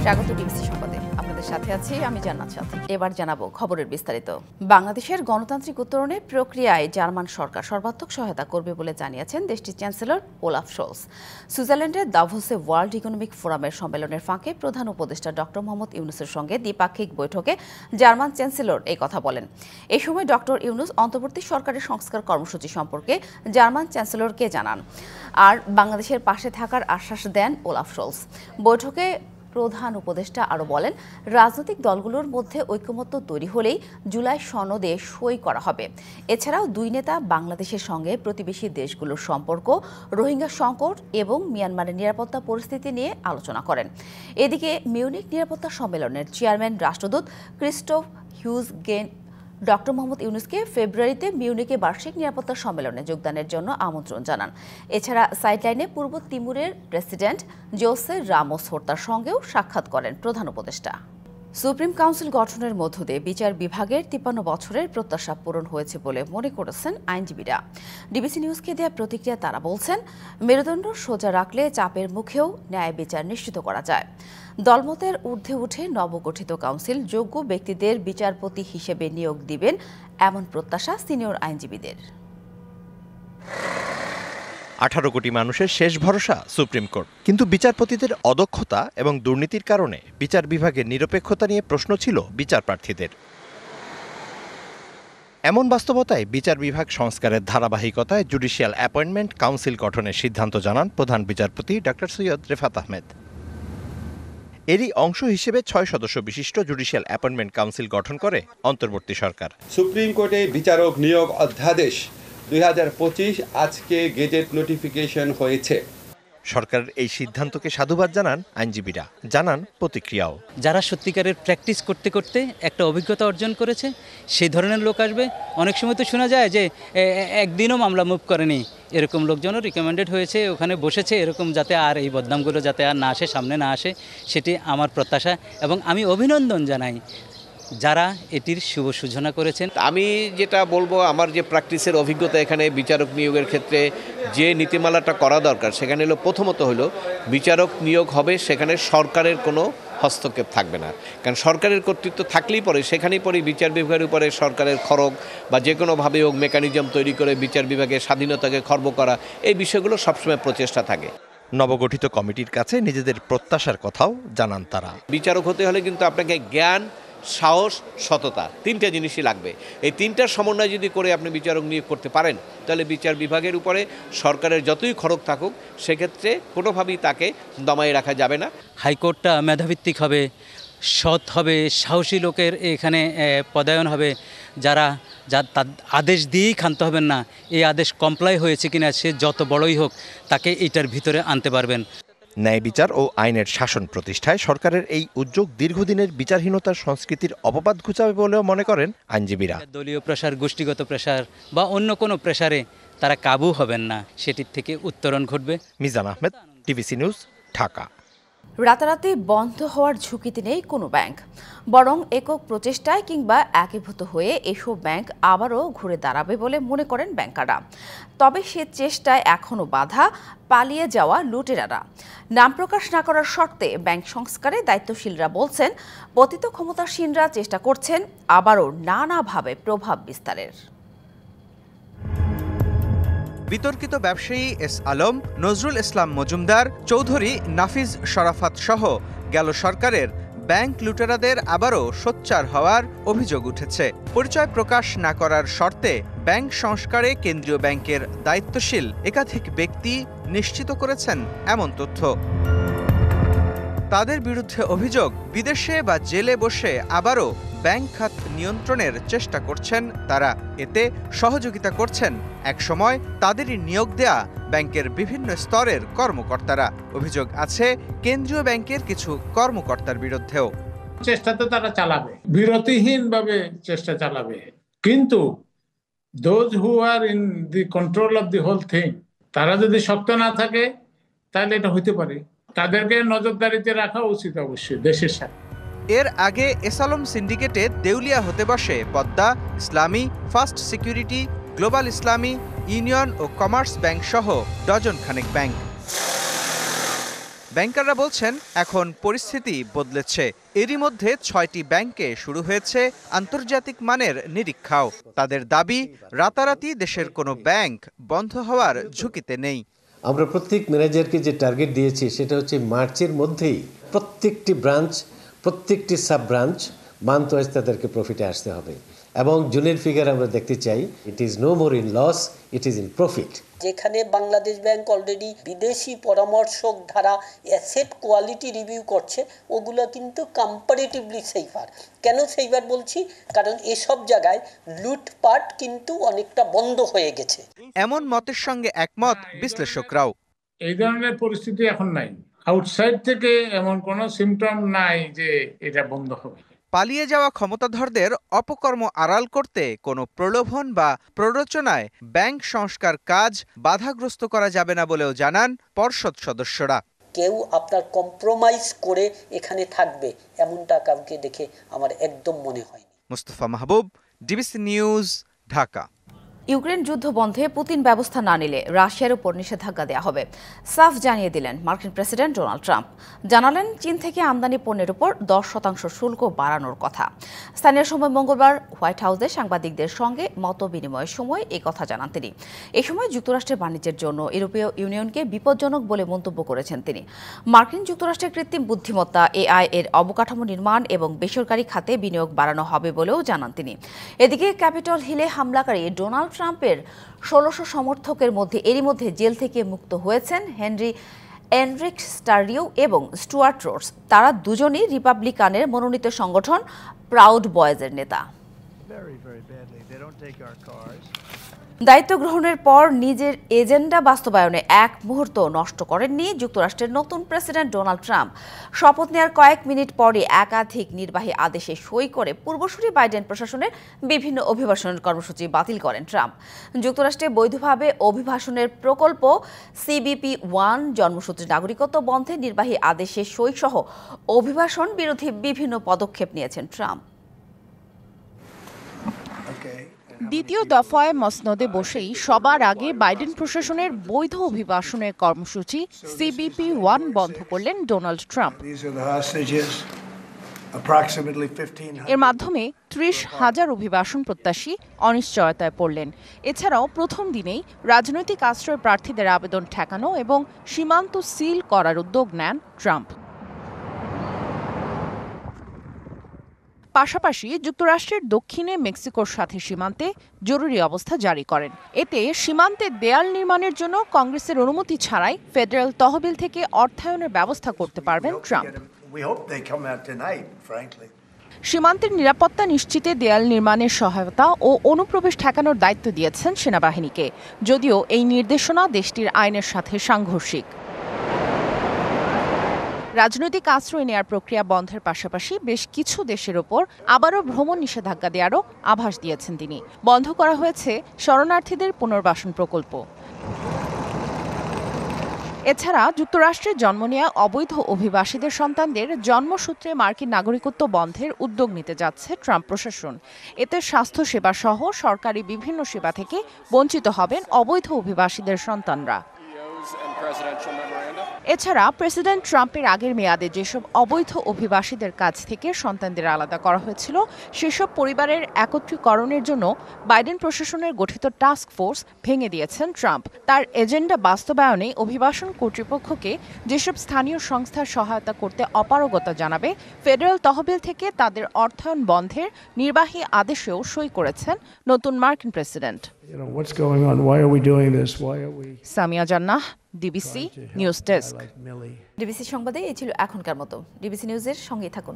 স্বাগত ডিবিসি সংবাদে। আপনাদের সাথে আছি আমি জান্নাত সাথী। এবার জানাবো খবরের বিস্তারিত। বাংলাদেশের গণতান্ত্রিক উত্তরণের প্রক্রিয়ায় জার্মান সরকার সর্বাত্মক সহায়তা করবে বলে জানিয়েছেন দেশটির চ্যান্সেলর ওলাফ শোলস। সুইজারল্যান্ডের দাভোসে ওয়ার্ল্ড ইকোনমিক ফোরামের সম্মেলনের ফাঁকে প্রধান উপদেষ্টা ডক্টর মোহাম্মদ ইউনূসের সঙ্গে দ্বিপাক্ষিক বৈঠকে জার্মান চ্যান্সেলর এই কথা বলেন। এই সময় ডক্টর ইউনূস অন্তর্বর্তী সরকারের সংস্কার কর্মসূচি সম্পর্কে জার্মান চ্যান্সেলরকে জানান আর বাংলাদেশের পাশে থাকার আশ্বাস দেন ওলাফ শোলস। বৈঠকে প্রধান উপদেষ্টা আরও বলেন, রাজনৈতিক দলগুলোর মধ্যে ঐকমত্য তৈরি হলেই জুলাই সনদে সই করা হবে। এছাড়াও দুই নেতা বাংলাদেশের সঙ্গে প্রতিবেশী দেশগুলোর সম্পর্ক, রোহিঙ্গা সংকট এবং মিয়ানমারের নিরাপত্তা পরিস্থিতি নিয়ে আলোচনা করেন। এদিকে মিউনিক নিরাপত্তা সম্মেলনের চেয়ারম্যান রাষ্ট্রদূত ক্রিস্টোফ হিউজগেন ডক্টর মোহাম্মদ ইউনূসকে ফেব্রুয়ারিতে মিউনিকে বার্ষিক নিরাপত্তা সম্মেলনে যোগদানের জন্য আমন্ত্রণ জানান। এছাড়া সাইডলাইনে পূর্ব তিমুরের প্রেসিডেন্ট জোসে রামোস হোর্তার সঙ্গেও সাক্ষাৎ করেন প্রধান উপদেষ্টা। সুপ্রিম কাউন্সিল গঠনের মধ্য দিয়ে বিচার বিভাগের 53 বছরের প্রত্যাশা পূরণ হয়েছে বলে মনে করেছেন আইনজীবীরা। ডিবিসি নিউজকে দেওয়া প্রতিক্রিয়া তারা বলছেন, মেরুদণ্ড সোজা রাখলে চাপের মুখেও ন্যায় বিচার নিশ্চিত করা যায়। দলমতের ঊর্ধ্বে উঠে নবগঠিত কাউন্সিল যোগ্য ব্যক্তিদের বিচারপতি হিসেবে নিয়োগ দিবেন এমন প্রত্যাশা সিনিয়র আইনজীবীদের। 18 কোটি মানুষের শেষ ভরসা সুপ্রিম কোর্ট, কিন্তু বিচারপতিদের অদক্ষতা এবং দুর্নীতির কারণে বিচার বিভাগের নিরপেক্ষতা নিয়ে প্রশ্ন ছিল বিচার প্রার্থীদের। এমন বাস্তবতায় বিচার বিভাগ সংস্কারের ধারাবাহিকতায় জুডিশিয়াল অ্যাপয়েন্টমেন্ট কাউন্সিল গঠনের সিদ্ধান্ত জানান প্রধান বিচারপতি ডক্টর সৈয়দ রেফাত আহমেদ। এরই অংশ হিসেবে 6 সদস্য বিশিষ্ট জুডিশিয়াল অ্যাপয়েন্টমেন্ট কাউন্সিল গঠন করে অন্তর্বর্তী সরকার। সুপ্রিম কোর্টে বিচারক নিয়োগ অধ্যাদেশ 2025 আজকে গেজেট নোটিফিকেশন হয়েছে। সরকারের এই সিদ্ধান্তকে সাধুবাদ জানান আইনজীবীরা, জানান প্রতিক্রিয়াও। যারা সত্যিকারের প্র্যাকটিস করতে করতে একটা অভিজ্ঞতা অর্জন করেছে সেই ধরনের লোক আসবে। অনেক সময় তো শোনা যায় যে একদিনও মামলা মুভ করেনি, এরকম লোকজনও রিকমেন্ডেড হয়েছে, ওখানে বসেছে, এরকম যাতে আর এই বদনামগুলো যাতে আর না আসে, সামনে না আসে, সেটি আমার প্রত্যাশা। এবং আমি অভিনন্দন জানাই যারা এটির শুভ সূচনা করেছেন। আমি যেটা বলবো, আমার যে প্র্যাকটিসের অভিজ্ঞতা এখানে বিচারক নিয়োগের ক্ষেত্রে যে নীতিমালাটা করা দরকার সেখানে হলো প্রথমত হলো বিচারক নিয়োগ হবে সেখানে সরকারের কোনো হস্তক্ষেপ থাকবে না। কারণ সরকারের কর্তৃত্ব থাকলেই পরে সেখানেই পরে বিচার বিভাগের উপরে সরকারের খড়গ বা যে কোনোভাবে হোক মেকানিজম তৈরি করে বিচার বিভাগের স্বাধীনতাকে খর্ব করা, এই বিষয়গুলো সবসময় প্রচেষ্টা থাকে। নবগঠিত কমিটির কাছে নিজেদের প্রত্যাশার কথাও জানান তারা। বিচারক হতে হলে কিন্তু আপনাকে জ্ঞান, সাহস, সততা, 3টা জিনিসই লাগবে। এই 3টার সমন্বয় যদি করে আপনি বিচারক নিয়োগ করতে পারেন তাহলে বিচার বিভাগের উপরে সরকারের যতই খড়গ থাকুক সেক্ষেত্রে কোনোভাবেই তাকে দমায়ে রাখা যাবে না। হাইকোর্টটা মেধাভিত্তিক হবে, সৎ হবে, সাহসী লোকের এখানে পদায়ন হবে, যারা আদেশ দিয়েই ক্ষান্ত হবেন না, এই আদেশ কমপ্লাই হয়েছে কিনা সে যত বড়ই হোক তাকে এইটার ভিতরে আনতে পারবেন। ন্যায় বিচার ও আইনের শাসন প্রতিষ্ঠায় সরকারের এই উদ্যোগ দীর্ঘদিনের বিচারহীনতার সংস্কৃতির অপবাদ ঘুচাবে বলেও মনে করেন আইনজীবীরা। দলীয় প্রেসার, গোষ্ঠীগত প্রেসার বা অন্য কোনো প্রেসারে তারা কাবু হবেন না, সেটির থেকে উত্তরণ ঘটবে। Mizan Ahmed, DBC news, Dhaka. রাতারাতি বন্ধ হওয়ার ঝুঁকিতে নেই কোনো ব্যাংক, বরং একক প্রচেষ্টায় কিংবা একীভূত হয়ে এসব ব্যাংক আবারও ঘুরে দাঁড়াবে বলে মনে করেন ব্যাংকাররা। তবে সে চেষ্টায় এখনও বাধা পালিয়ে যাওয়া লুটেরারা। নাম প্রকাশ না করার শর্তে ব্যাংক সংস্কারে দায়িত্বশীলরা বলছেন, পতিত ক্ষমতাসীনরা চেষ্টা করছেন আবারও নানাভাবে প্রভাব বিস্তারের। বিতর্কিত ব্যবসায়ী এস আলম, নজরুল ইসলাম মজুমদার, চৌধুরী নাফিজ শরাফত সহ গেল সরকারের ব্যাংক লুটেরাদের আবারও সোচ্চার হওয়ার অভিযোগ উঠেছে। পরিচয় প্রকাশ না করার শর্তে ব্যাংক সংস্কারে কেন্দ্রীয় ব্যাংকের দায়িত্বশীল একাধিক ব্যক্তি নিশ্চিত করেছেন এমন তথ্য। তাদের বিরুদ্ধে অভিযোগ, বিদেশে বা জেলে বসে আবারও ব্যাংক খাত নিয়ন্ত্রণের চেষ্টা করছেন তারা। এতে সহযোগিতা করছেন একসময় তাদেরই নিয়োগ দেয়া ব্যাংকের বিভিন্ন স্তরের কর্মকর্তারা। অভিযোগ আছে কেন্দ্রীয় ব্যাংকের কিছু কর্মকর্তার বিরুদ্ধেও। চেষ্টা তো তারা চালাবে, বিরতিহীনভাবে চেষ্টা চালাবে, কিন্তু those who are in the control of the whole thing, তারা যদি শক্ত না থাকে তাহলে এটা হইতে পারে। তাদেরকে নজরদারিতে রাখা উচিত অবশ্যই দেশের সাথে। এর আগে এস আলম সিন্ডিকেটে দেউলিয়া হতে বসে পদ্মা, ইসলামী, ফার্স্ট সিকিউরিটি, গ্লোবাল ইসলামী, ইউনিয়ন ও কমার্স ব্যাংক সহ ডজন খানেক ব্যাংক। ব্যাংকাররা বলছেন এখন পরিস্থিতি বদলেছে। এরই মধ্যে 6টি ব্যাংকে শুরু হয়েছে আন্তর্জাতিক মানের নিরীক্ষাও। তাদের দাবি, রাতারাতি দেশের কোনো ব্যাংক বন্ধ হওয়ার ঝুঁকিতে নেই। আমরা প্রত্যেক ম্যানেজারকে যে টার্গেট দিয়েছি সেটা হচ্ছে মার্চের মধ্যেই প্রত্যেকটি ব্রাঞ্চ, প্রত্যেকটি সাব ব্রাঞ্চ মান্থ ওয়াইজ তাদেরকে প্রফিটে আসতে হবে এবং জুনের ফিগার আমরা দেখতে চাই it is no more in loss, it is in profit. যেখানে বাংলাদেশ ব্যাংক অলরেডি বিদেশি পরামর্শক দ্বারা অ্যাসেট কোয়ালিটি রিভিউ করছে, ওগুলো কিন্তু কম্পারেটিভলি সেইফার। কেন সেইফার বলছি? কারণ এসব জায়গায় লুটপাট কিন্তু অনেকটা বন্ধ হয়ে গেছে। এমন মতের সঙ্গে একমত বিশ্লেষকরাও। এই ধরনের পরিস্থিতি এখন নাই। আউটসাইড থেকে এমন কোনো সিমটম নাই যে এটা বন্ধ হবে। পালিয়ে যাওয়া ক্ষমতাধরদের অপকর্ম আড়াল করতে কোনো প্রলোভন বা প্ররোচনায় ব্যাংক সংস্কার কাজ বাধাগ্রস্ত করা যাবে না বলেও জানান পর্ষদ সদস্যরা। কেউ আপনার কম্প্রোমাইজ করে এখানে থাকবে এমনটা কাউকে দেখে আমার একদম মনে হয়নি। মুস্তফা মাহবুব, ডিবিসি নিউজ, ঢাকা। ইউক্রেন যুদ্ধ বন্ধে পুতিন ব্যবস্থা না নিলে রাশিয়ার উপর নিষেধাজ্ঞা দেওয়া হবে, সাফ জানিয়ে দিলেন মার্কিন প্রেসিডেন্ট ডোনাল্ড ট্রাম্প। জানালেন চীন থেকে আমদানি পণ্যের উপর 10% শুল্ক বাড়ানোর কথা। স্থানীয় সময় মঙ্গলবার হোয়াইট হাউসে সাংবাদিকদের সঙ্গে মতবিনিময়ের সময় এই কথা জানান তিনি। এ সময় যুক্তরাষ্ট্রের বাণিজ্যের জন্য ইউরোপীয় ইউনিয়নকে বিপজ্জনক বলে মন্তব্য করেছেন তিনি। মার্কিন যুক্তরাষ্ট্রের কৃত্রিম বুদ্ধিমত্তা এআই এর অবকাঠামো নির্মাণ এবং বেসরকারি খাতে বিনিয়োগ বাড়ানো হবে বলেও জানান তিনি। এদিকে ক্যাপিটল হিলে হামলাকারী ডোনাল্ড ট্রাম্পের 1600 সমর্থকের মধ্যে এরই মধ্যে জেল থেকে মুক্ত হয়েছেন হেনরি এনরিক স্টারিও এবং স্টুয়ার্ট রোডস। তারা দুজনই রিপাবলিকানের মনোনীত সংগঠন প্রাউড বয়েজের নেতা। দায়িত্ব গ্রহণের পর নিজের এজেন্ডা বাস্তবায়নে এক মুহূর্ত নষ্ট করেননি যুক্তরাষ্ট্রের নতুন প্রেসিডেন্ট ডোনাল্ড ট্রাম্প। শপথ নেওয়ার কয়েক মিনিট পরে একাধিক নির্বাহী আদেশে সই করে পূর্বসূরি বাইডেন প্রশাসনের বিভিন্ন অভিবাসনের কর্মসূচি বাতিল করেন ট্রাম্প। যুক্তরাষ্ট্রে বৈধভাবে অভিবাসনের প্রকল্প CBP-1, জন্মসূত্রে নাগরিকত্ব বন্ধে নির্বাহী আদেশে সই সহ অভিবাসন বিরোধী বিভিন্ন পদক্ষেপ নিয়েছেন ট্রাম্প। দ্বিতীয় দফায় মসনদে বসেই সবার আগে বাইডেন প্রশাসনের বৈধ অভিবাসনের কর্মসূচি CBP-1 বন্ধ করলেন ডোনাল্ড ট্রাম্প। এর মাধ্যমে 30,000 অভিবাসন প্রত্যাশী অনিশ্চয়তায় পড়লেন। এছাড়াও প্রথম দিনেই রাজনৈতিক আশ্রয় প্রার্থীদের আবেদন ঠেকানো এবং সীমান্ত সিল করার উদ্যোগ নেন ট্রাম্প। পাশাপাশি যুক্তরাষ্ট্রের দক্ষিণে মেক্সিকোর সাথে সীমান্তে জরুরি অবস্থা জারি করেন। এতে সীমান্তে দেয়াল নির্মাণের জন্য কংগ্রেসের অনুমতি ছাড়াই ফেডারেল তহবিল থেকে অর্থায়নের ব্যবস্থা করতে পারবেন ট্রাম্প। সীমান্তের নিরাপত্তা নিশ্চিতে দেয়াল নির্মাণের সহায়তা ও অনুপ্রবেশ ঠেকানোর দায়িত্ব দিয়েছেন সেনাবাহিনীকে, যদিও এই নির্দেশনা দেশটির আইনের সাথে সাংঘর্ষিক। রাজনৈতিক আশ্রয় নেয়ার প্রক্রিয়া বন্ধের পাশাপাশি বেশ কিছু দেশের ওপর আবারও ভ্রমণ নিষেধাজ্ঞা দেওয়ারও আভাস দিয়েছেন তিনি। বন্ধ করা হয়েছে শরণার্থীদের পুনর্বাসন প্রকল্প। এছাড়া যুক্তরাষ্ট্রে জন্ম নেওয়া অবৈধ অভিবাসীদের সন্তানদের জন্মসূত্রে মার্কিন নাগরিকত্ব বন্ধের উদ্যোগ নিতে যাচ্ছে ট্রাম্প প্রশাসন। এতে স্বাস্থ্যসেবা সহ সরকারি বিভিন্ন সেবা থেকে বঞ্চিত হবেন অবৈধ অভিবাসীদের সন্তানরা। এছাড়া প্রেসিডেন্ট ট্রাম্পের আগের মেয়াদে যেসব অবৈধ অভিবাসীদের কাছ থেকে সন্তানদের আলাদা করা হয়েছিল, সেসব পরিবারের একত্রীকরণের জন্য বাইডেন প্রশাসনের গঠিত টাস্ক ফোর্স ভেঙে দিয়েছেন ট্রাম্প। তার এজেন্ডা বাস্তবায়নে অভিবাসন কর্তৃপক্ষকে যেসব স্থানীয় সংস্থার সহায়তা করতে অপারগতা জানাবে, ফেডারেল তহবিল থেকে তাদের অর্থায়ন বন্ধের নির্বাহী আদেশেও সই করেছেন নতুন মার্কিন প্রেসিডেন্ট। সামিয়া জান্নাহ, ডিবিসি নিউজ ডেস্ক। ডিবিসি সংবাদে এই ছিল এখনকার মতো। ডিবিসি নিউজের সঙ্গেই থাকুন।